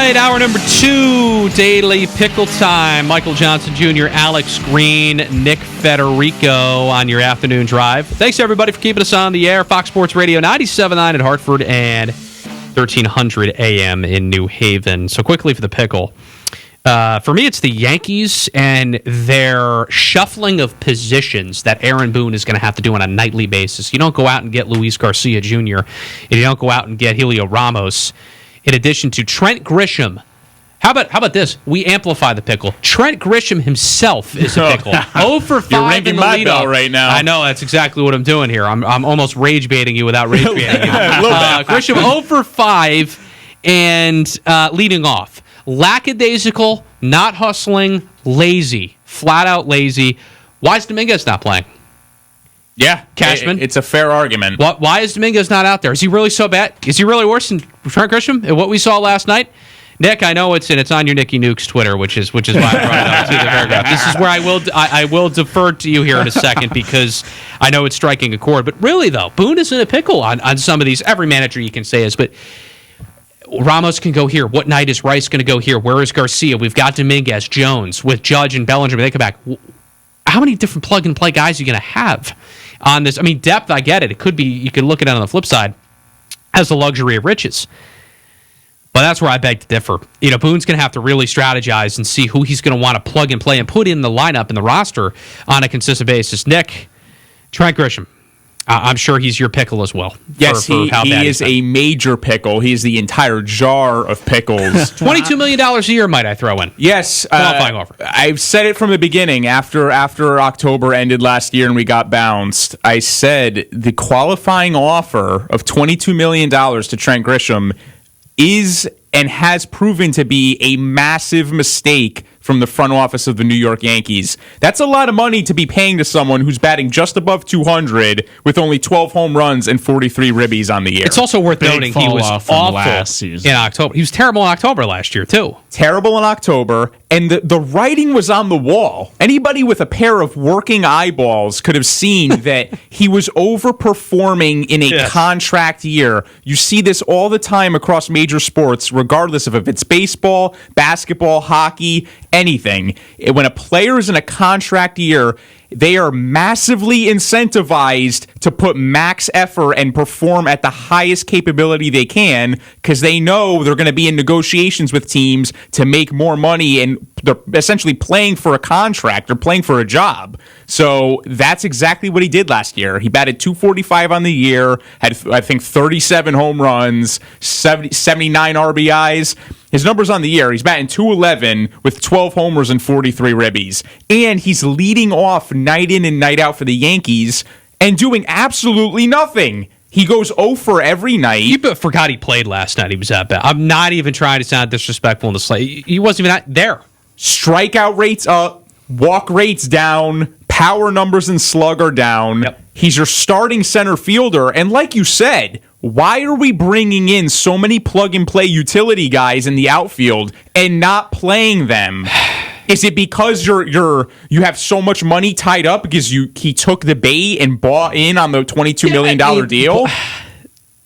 right, hour number 2, Daily Pickle Time. Michael Johnson Jr., Alex Green, Nick Federico on your afternoon drive. Thanks, everybody, for keeping us on the air. Fox Sports Radio 97.9 at Hartford and 1300 AM in New Haven. So quickly for the pickle. For me, it's the Yankees and their shuffling of positions that Aaron Boone is going to have to do on a nightly basis. You don't go out and get Luis Garcia Jr., and you don't go out and get Helio Ramos, in addition to Trent Grisham. How about this? We amplify the pickle. Trent Grisham himself is a pickle. 0 for 5 You're ringing in the my leadoff bell right now. I know, that's exactly what I'm doing here. I'm almost rage baiting you without rage baiting you. Grisham 0 for 5 and leading off. Lackadaisical, not hustling, lazy, flat out lazy. Why is Dominguez not playing? Yeah, Cashman? It's a fair argument. Why is Dominguez not out there? Is he really so bad? Is he really worse than Trent Grisham? What we saw last night? Nick, I know it's on your Nicky Nukes Twitter, which is why I brought it up to the paragraph. This is where I will defer to you here in a second because I know it's striking a chord. But really, though, Boone is in a pickle on some of these. Every manager you can say is, but Ramos can go here. What night is Rice going to go here? Where is Garcia? We've got Dominguez, Jones, with Judge and Bellinger. They come back. How many different plug-and-play guys are you going to have on this? I mean, depth, I get it. It could be, you could look at it on the flip side as the luxury of riches. But that's where I beg to differ. Boone's going to have to really strategize and see who he's going to want to plug and play and put in the lineup and the roster on a consistent basis. Nick, Trent Grisham. I'm sure he's your pickle as well. Yes, he is a major pickle. He's the entire jar of pickles. $22 million a year, might I throw in? Yes. Qualifying offer. I've said it from the beginning. After October ended last year and we got bounced, I said the qualifying offer of $22 million to Trent Grisham is and has proven to be a massive mistake from the front office of the New York Yankees. That's a lot of money to be paying to someone who's batting just above 200 with only 12 home runs and 43 ribbies on the year. It's also worth noting he was awful last season. in October. He was terrible in October last year, too. Terrible in October, and the writing was on the wall. Anybody with a pair of working eyeballs could have seen that he was overperforming in a contract year. You see this all the time across major sports, regardless of if it's baseball, basketball, hockey, anything. When a player is in a contract year, they are massively incentivized to put max effort and perform at the highest capability they can because they know they're going to be in negotiations with teams to make more money, and they're essentially playing for a contract. They're playing for a job. So that's exactly what he did last year. He batted .245 on the year, had, I think, 37 home runs, 79 RBIs. His numbers on the year, he's batting .211 with 12 homers and 43 ribbies. And he's leading off night in and night out for the Yankees and doing absolutely nothing. He goes 0 for every night. You forgot he played last night. He was that bad. I'm not even trying to sound disrespectful in the slate. He wasn't even there. Strikeout rates up, walk rates down, power numbers and slug are down. Yep. He's your starting center fielder. And like you said, why are we bringing in so many plug-and-play utility guys in the outfield and not playing them? Is it because you have so much money tied up because he took the bait and bought in on the $22 million deal?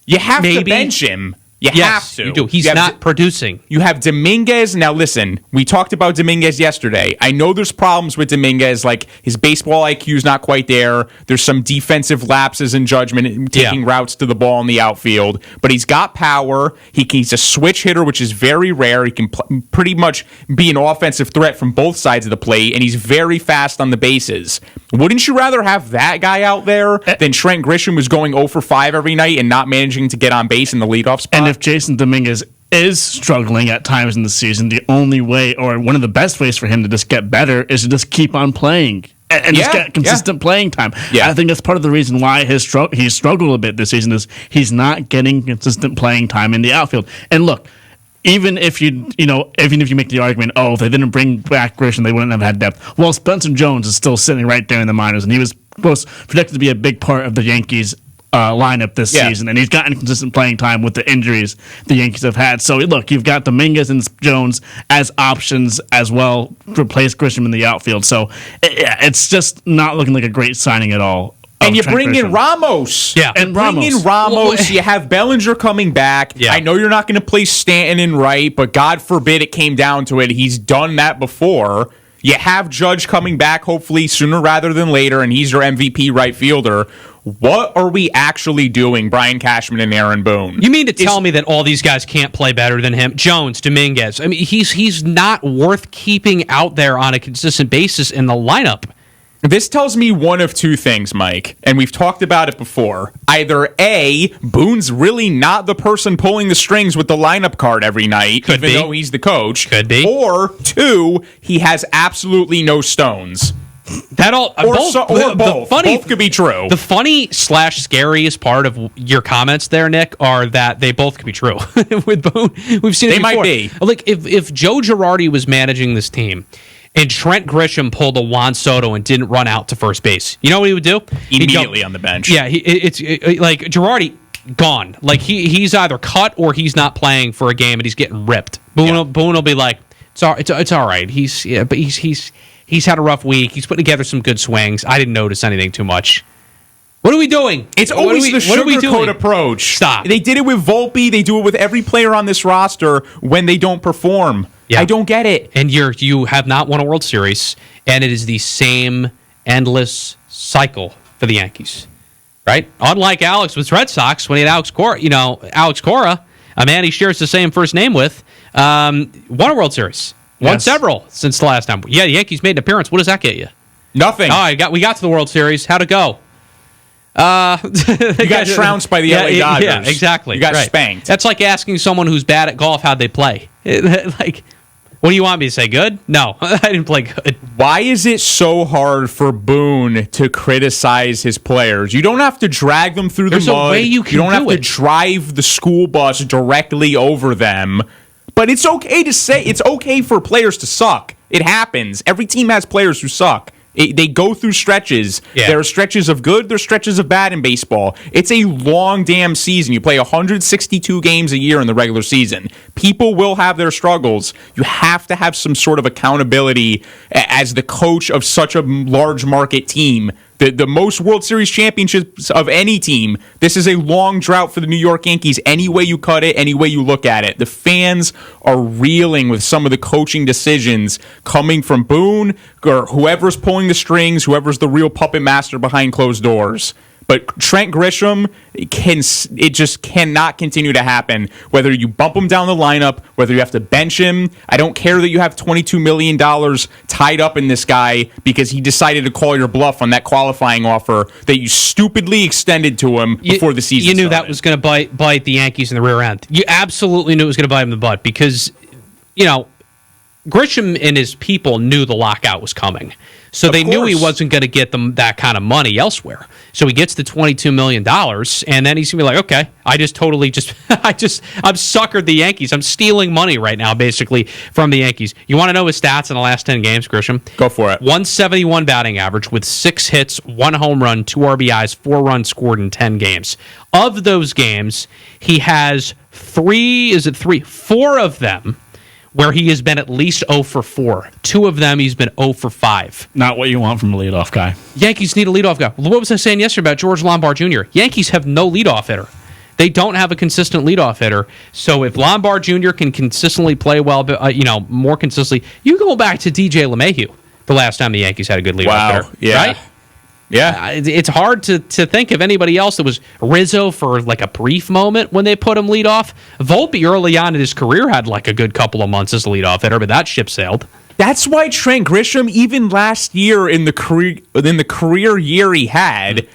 You have to bench him. You have to. You do. He's not producing. You have Dominguez. Now, listen, we talked about Dominguez yesterday. I know there's problems with Dominguez, like his baseball IQ is not quite there. There's some defensive lapses in judgment, taking routes to the ball in the outfield. But he's got power. He's a switch hitter, which is very rare. He can pretty much be an offensive threat from both sides of the plate, and he's very fast on the bases. Wouldn't you rather have that guy out there than Trent Grisham, who's going 0 for 5 every night and not managing to get on base in the leadoff spot? And if Jason Dominguez is struggling at times in the season, the only way, or one of the best ways for him to just get better, is to just keep on playing and just get consistent playing time. Yeah. I think that's part of the reason why he's struggled a bit this season is he's not getting consistent playing time in the outfield. And look, even if you make the argument, if they didn't bring back Grisham, they wouldn't have had depth. Well, Spencer Jones is still sitting right there in the minors, and he was projected to be a big part of the Yankees lineup this season, and he's gotten consistent playing time with the injuries the Yankees have had. So, look, you've got Dominguez and Jones as options as well to replace Grisham in the outfield. So, it's just not looking like a great signing at all And you Trent bring in Grisham. Ramos. Yeah. And bring in Ramos. You have Bellinger coming back. Yeah. I know you're not going to play Stanton in right, but God forbid it came down to it. He's done that before. You have Judge coming back, hopefully sooner rather than later, and he's your MVP right fielder. What are we actually doing, Brian Cashman and Aaron Boone? You mean to tell me that all these guys can't play better than him? Jones, Dominguez. I mean, he's not worth keeping out there on a consistent basis in the lineup. This tells me one of two things, Mike, and we've talked about it before. Either A, Boone's really not the person pulling the strings with the lineup card every night, Could even be. though he's the coach. Could be. Or two, he has absolutely no stones. That all Or both. Both could be true. The funny / scariest part of your comments there, Nick, are that they both could be true. With Boone, we've seen it They before. might be. Like if Joe Girardi was managing this team and Trent Grisham pulled a Juan Soto and didn't run out to first base, you know what he would do? Immediately on the bench. Yeah, it's like Girardi gone. Like he's either cut or he's not playing for a game and he's getting ripped. Boone will be like, it's all right. He's had a rough week. He's putting together some good swings. I didn't notice anything too much. What are we doing? It's always the sugarcoat doing? approach. Stop. They did it with Volpe. They do it with every player on this roster when they don't perform. Yeah. I don't get it. And you have not won a World Series, and it is the same endless cycle for the Yankees, right? Unlike Alex with Red Sox, when he had Alex Cora, a man he shares the same first name with, won a World Series, won Yes. several since the last time. Yeah, the Yankees made an appearance. What does that get you? Nothing. Oh, we got to the World Series. How'd it go? You got trounced by the LA Dodgers. Yeah, exactly. You got right. spanked. That's like asking someone who's bad at golf how'd they play. Like, what do you want me to say? Good? No, I didn't play good. Why is it so hard for Boone to criticize his players? You don't have to drag them through There's the a mud. way you can don't have do to it. drive the school bus directly over them. But it's okay to say it's okay for players to suck. It happens. Every team has players who suck. They go through stretches. Yeah. There are stretches of good, there's stretches of bad in baseball. It's a long damn season. You play 162 games a year in the regular season. People will have their struggles. You have to have some sort of accountability as the coach of such a large market team. The most World Series championships of any team. This is a long drought for the New York Yankees. Any way you cut it, any way you look at it. The fans are reeling with some of the coaching decisions coming from Boone or whoever's pulling the strings, whoever's the real puppet master behind closed doors. But Trent Grisham, it just cannot continue to happen. Whether you bump him down the lineup, whether you have to bench him, I don't care that you have $22 million tied up in this guy because he decided to call your bluff on that qualifying offer that you stupidly extended to him before the season You knew started. that was going to bite the Yankees in the rear end. You absolutely knew it was going to bite them in the butt because, Grisham and his people knew the lockout was coming. So they knew he wasn't going to get them that kind of money elsewhere. So he gets the $22 million, and then he's going to be like, okay, I'm suckered the Yankees. I'm stealing money right now, basically, from the Yankees. You want to know his stats in the last 10 games, Grisham? Go for it. 171 batting average with 6 hits, 1 home run, 2 RBIs, 4 runs scored in 10 games. Of those games, he has 4 of them where he has been at least 0 for 4. 2 of them, he's been 0 for 5. Not what you want from a leadoff guy. Yankees need a leadoff guy. What was I saying yesterday about George Lombard Jr.? Yankees have no leadoff hitter. They don't have a consistent leadoff hitter. So if Lombard Jr. can consistently play well, more consistently, you go back to DJ LeMahieu the last time the Yankees had a good leadoff hitter. Yeah. Right? Yeah. It's hard to think of anybody else that was Rizzo for like a brief moment when they put him leadoff. Volpe early on in his career had like a good couple of months as a leadoff hitter, but that ship sailed. That's why Trent Grisham, even last year in the career year he had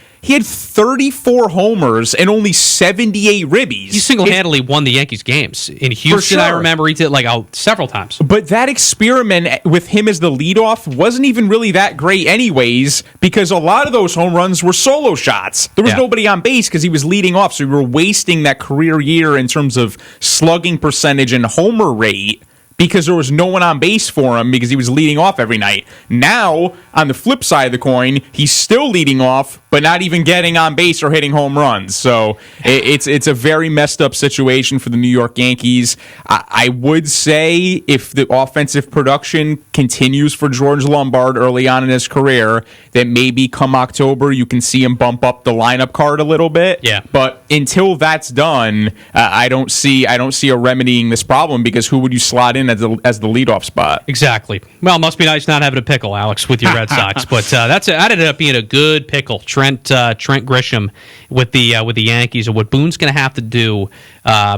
34 homers and only 78 ribbies. He single-handedly won the Yankees games. In Houston, sure. I remember he did several times. But that experiment with him as the leadoff wasn't even really that great anyways, because a lot of those home runs were solo shots. There was nobody on base because he was leading off, so we were wasting that career year in terms of slugging percentage and homer rate because there was no one on base for him because he was leading off every night. Now, on the flip side of the coin, he's still leading off, but not even getting on base or hitting home runs. So it's a very messed up situation for the New York Yankees. I would say if the offensive production continues for George Lombard early on in his career, that maybe come October you can see him bump up the lineup card a little bit. Yeah. But until that's done, I don't see a remedying this problem, because who would you slot in as the leadoff spot? Exactly. Well, it must be nice not having a pickle, Alex, with your Red Sox. But that ended up being a good pickle. Trent Grisham with the Yankees, and what Boone's going to have to do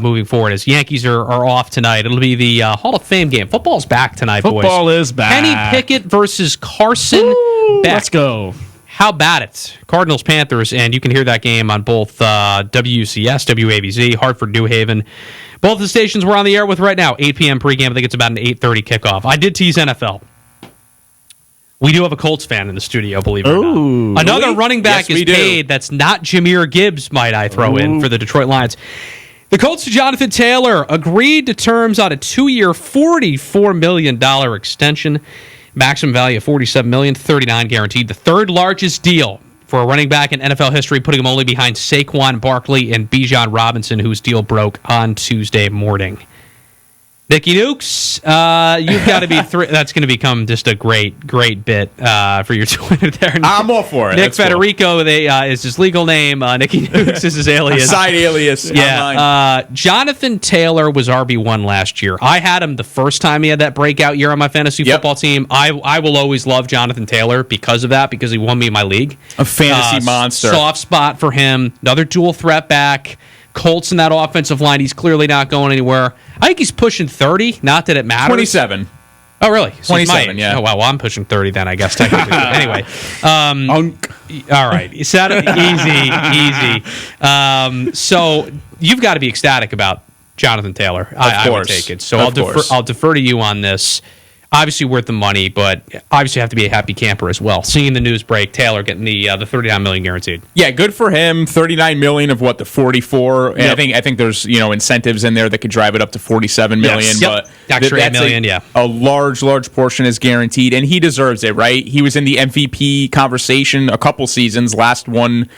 moving forward is Yankees are off tonight. It'll be the Hall of Fame game. Football's back tonight, boys. Football is back. Kenny Pickett versus Carson Beck. Let's go. How about it? Cardinals, Panthers, and you can hear that game on both WCS, WABZ, Hartford, New Haven. Both the stations we're on the air with right now, 8 p.m. pregame. I think it's about an 8:30 kickoff. I did tease NFL. We do have a Colts fan in the studio, believe it or not. Another really? running back Yes, is paid. That's not Jahmyr Gibbs, might I throw in, for the Detroit Lions. The Colts to Jonathan Taylor agreed to terms on a 2-year, $44 million extension. Maximum value of $47 million, $39 guaranteed. The third largest deal for a running back in NFL history, putting him only behind Saquon Barkley and Bijan Robinson, whose deal broke on Tuesday morning. Nicky Nukes, you've got to be that's going to become just a great bit for your Twitter there. I'm all for it. Nick That's Federico is his legal name. Nicky Nukes is his alias. Side alias. Yeah. Jonathan Taylor was RB1 last year. I had him the first time he had that breakout year on my fantasy football team. I will always love Jonathan Taylor because of that, because he won me my league. A fantasy monster. Soft spot for him. Another dual threat back. Colts in that offensive line. He's clearly not going anywhere. I think he's pushing 30. Not that it matters. 27. Oh, really? So 27, yeah. Oh, well, I'm pushing 30 then, I guess, technically. Anyway. All right. You said it. Easy. So you've got to be ecstatic about Jonathan Taylor. I would take it. So I'll defer to you on this. Obviously worth the money, but obviously have to be a happy camper as well. Seeing the news break, Taylor getting the $39 million guaranteed. Yeah, good for him. $39 million of the 44. And I think there's incentives in there that could drive it up to $47 million. Yes. But extra $8 million. A large portion is guaranteed, and he deserves it, right? He was in the MVP conversation a couple seasons. Last one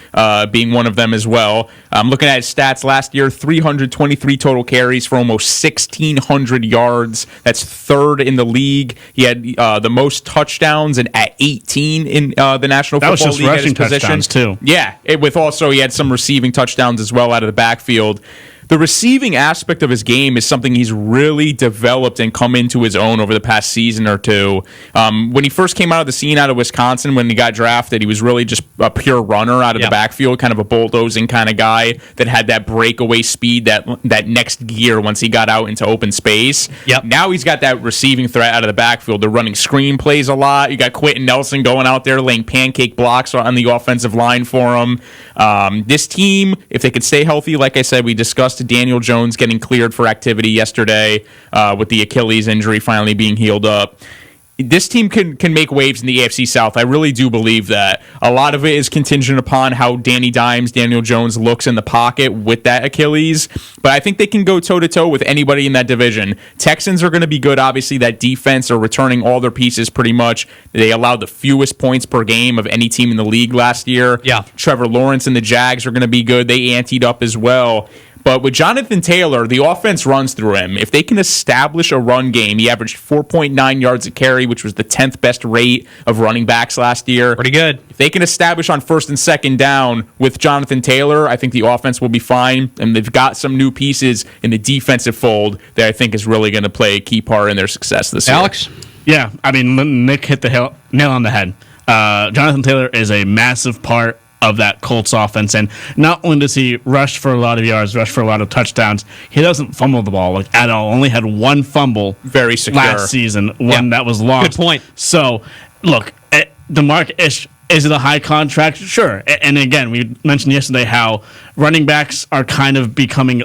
being one of them as well. I'm looking at his stats last year: 323 total carries for almost 1,600 yards. That's third in the league. He had the most touchdowns and at 18 in the National Football League. That was just rushing touchdowns too. Yeah, with also he had some receiving touchdowns as well out of the backfield. The receiving aspect of his game is something he's really developed and come into his own over the past season or two. When he first came out of the scene out of Wisconsin, when he got drafted, he was really just a pure runner out of the backfield, kind of a bulldozing kind of guy that had that breakaway speed, that next gear once he got out into open space. Yep. Now he's got that receiving threat out of the backfield. They're running screen plays a lot. You got Quentin Nelson going out there laying pancake blocks on the offensive line for him. This team, if they could stay healthy, like I said, we discussed Daniel Jones getting cleared for activity yesterday with the Achilles injury finally being healed up. This team can make waves in the AFC South. I really do believe that. A lot of it is contingent upon how Daniel Jones looks in the pocket with that Achilles. But I think they can go toe-to-toe with anybody in that division. Texans are going to be good. Obviously, that defense are returning all their pieces pretty much. They allowed the fewest points per game of any team in the league last year. Yeah. Trevor Lawrence and the Jags are going to be good. They anteed up as well. But with Jonathan Taylor, the offense runs through him. If they can establish a run game, he averaged 4.9 yards a carry, which was the 10th best rate of running backs last year. Pretty good. If they can establish on first and second down with Jonathan Taylor, I think the offense will be fine. And they've got some new pieces in the defensive fold that I think is really going to play a key part in their success this year. Alex? Yeah, I mean, Nick hit the nail on the head. Jonathan Taylor is a massive part of that Colts offense, and not only does he rush for a lot of yards, rush for a lot of touchdowns, he doesn't fumble the ball at all. Only had one fumble very secure last season, one that was lost. Good point. So, look, DeMarcus Is it a high contract? Sure. And again, we mentioned yesterday how running backs are kind of becoming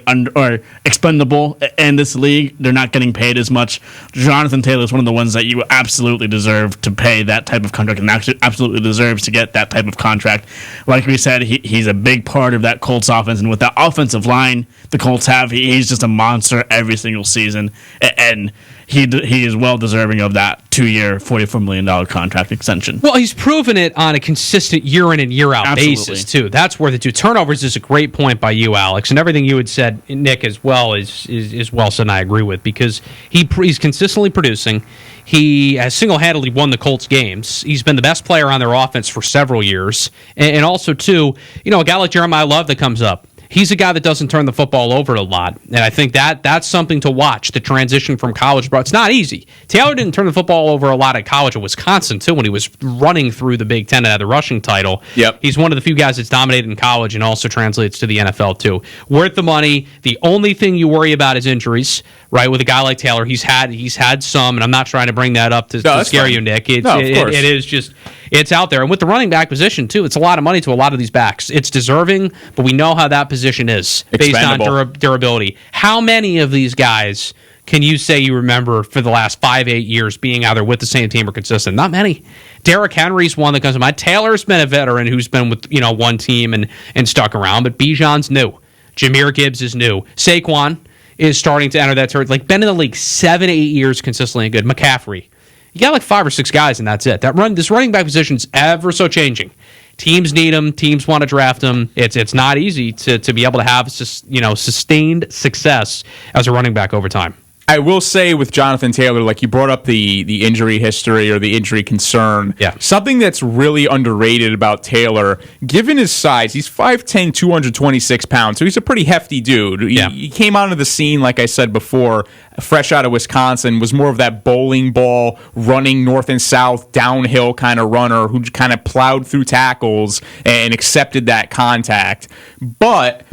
expendable in this league. They're not getting paid as much. Jonathan Taylor is one of the ones that you absolutely deserve to pay that type of contract, and actually absolutely deserves to get that type of contract. Like we said, he's a big part of that Colts offense, and with that offensive line the Colts have, he's just a monster every single season, and he is well deserving of that 2-year, $44 million contract extension. Well, he's proven it on a consistent year in and year out basis, too. That's where the two turnovers is a great point by you, Alex, and everything you had said, Nick, as well, is well said, and I agree with, because he's consistently producing. He has single-handedly won the Colts games. He's been the best player on their offense for several years. And also, too, a guy like Jeremiah Love that comes up, he's a guy that doesn't turn the football over a lot, and I think that's something to watch, the transition from college. But it's not easy. Taylor didn't turn the football over a lot at college at Wisconsin, too, when he was running through the Big Ten and had the rushing title. Yep. He's one of the few guys that's dominated in college and also translates to the NFL, too. Worth the money. The only thing you worry about is injuries, right? With a guy like Taylor, he's had some, and I'm not trying to bring that up to scare fine. you, Nick. Of course. It is just... It's out there. And with the running back position, too, it's a lot of money to a lot of these backs. It's deserving, but we know how that position is based on durability. How many of these guys can you say you remember for the last 5-8 years being either with the same team or consistent? Not many. Derrick Henry's one that comes to mind. Taylor's been a veteran who's been with one team and stuck around, but Bijan's new. Jahmyr Gibbs is new. Saquon is starting to enter that territory. Been in the league 7-8 years consistently and good. McCaffrey. You got like 5 or 6 guys, and that's it. This running back position's ever so changing. Teams need them. Teams want to draft them. It's not easy to be able to have sustained success as a running back over time. I will say with Jonathan Taylor, like you brought up the injury history or the injury concern. Yeah. Something that's really underrated about Taylor, given his size, he's 5'10", 226 pounds, so he's a pretty hefty dude. Yeah. He came onto the scene, like I said before, fresh out of Wisconsin, was more of that bowling ball, running north and south, downhill kind of runner who kind of plowed through tackles and accepted that contact. But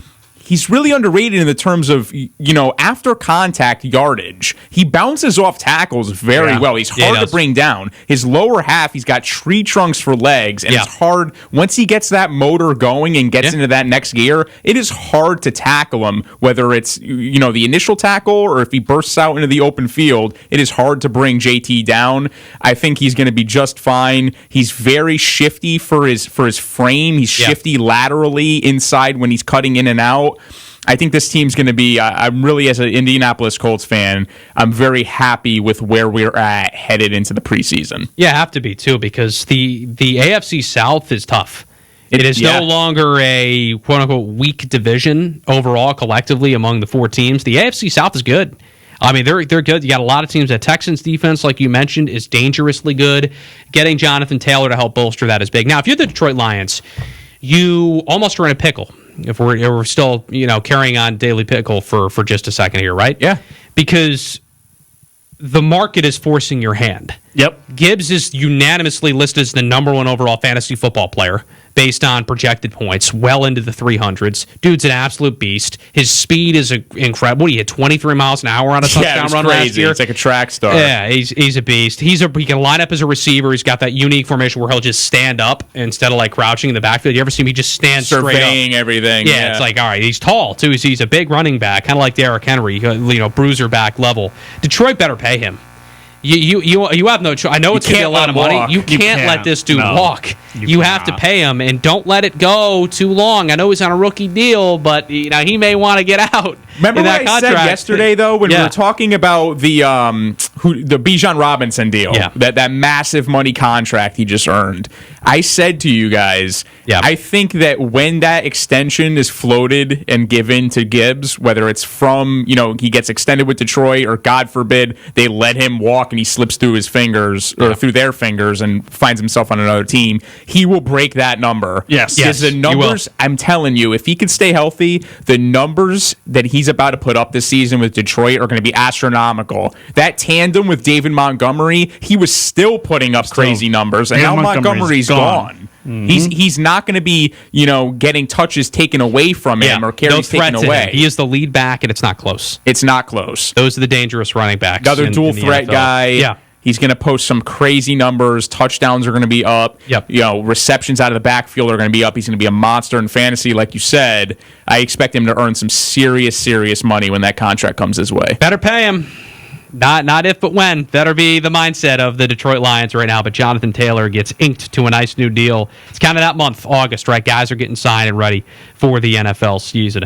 he's really underrated in the terms of, after contact yardage. He bounces off tackles very well. He's hard to bring down. His lower half, he's got tree trunks for legs, and it's hard. Once he gets that motor going and gets into that next gear, it is hard to tackle him, whether it's, the initial tackle or if he bursts out into the open field. It is hard to bring JT down. I think he's going to be just fine. He's very shifty for his frame. He's shifty laterally inside when he's cutting in and out. I think this team's going to be, I'm really, as an Indianapolis Colts fan, I'm very happy with where we're at headed into the preseason. Yeah, have to be, too, because the AFC South is tough. It is no longer a quote-unquote weak division overall collectively among the 4 teams. The AFC South is good. I mean, they're good. You got a lot of teams. That Texans defense, like you mentioned, is dangerously good. Getting Jonathan Taylor to help bolster that is big. Now, if you're the Detroit Lions, you almost are in a pickle. If we're still carrying on Daily Pickle for just a second here, right? Yeah. Because the market is forcing your hand. Yep. Gibbs is unanimously listed as the number 1 overall fantasy football player based on projected points, well into the 300s. Dude's an absolute beast. His speed is incredible. He hit 23 miles an hour on a touchdown run last year. It's like a track star. Yeah, he's a beast. He can line up as a receiver. He's got that unique formation where he'll just stand up instead of like crouching in the backfield. You ever see him? He just stands surveying straight up. Everything. Yeah, it's like, all right, he's tall too. He's a big running back, kind of like Derrick Henry, bruiser back level. Detroit better pay him. You have no choice. I know it's going to be a lot of money. You can't let this dude walk. You have to pay him, and don't let it go too long. I know he's on a rookie deal, but he may want to get out. Remember what I said yesterday, though, when we were talking about the Bijan Robinson deal, that massive money contract he just earned. I said to you guys, I think that when that extension is floated and given to Gibbs, whether it's from he gets extended with Detroit, or God forbid they let him walk and he slips through his fingers or through their fingers and finds himself on another team, he will break that number. Yes. Because the numbers, I'm telling you, if he can stay healthy, the numbers that he's about to put up this season with Detroit are going to be astronomical. That tandem with David Montgomery, he was still putting up crazy numbers, and now Montgomery's gone. Mm-hmm. He's not going to be, getting touches taken away from him or carries taken away. He is the lead back, and it's not close. It's not close. Those are the dangerous running backs. Another dual threat guy. Yeah. He's going to post some crazy numbers. Touchdowns are going to be up. Yep. Receptions out of the backfield are going to be up. He's going to be a monster in fantasy, like you said. I expect him to earn some serious money when that contract comes his way. Better pay him. Not if, but when. Better be the mindset of the Detroit Lions right now. But Jonathan Taylor gets inked to a nice new deal. It's kind of that month, August, right? Guys are getting signed and ready for the NFL season.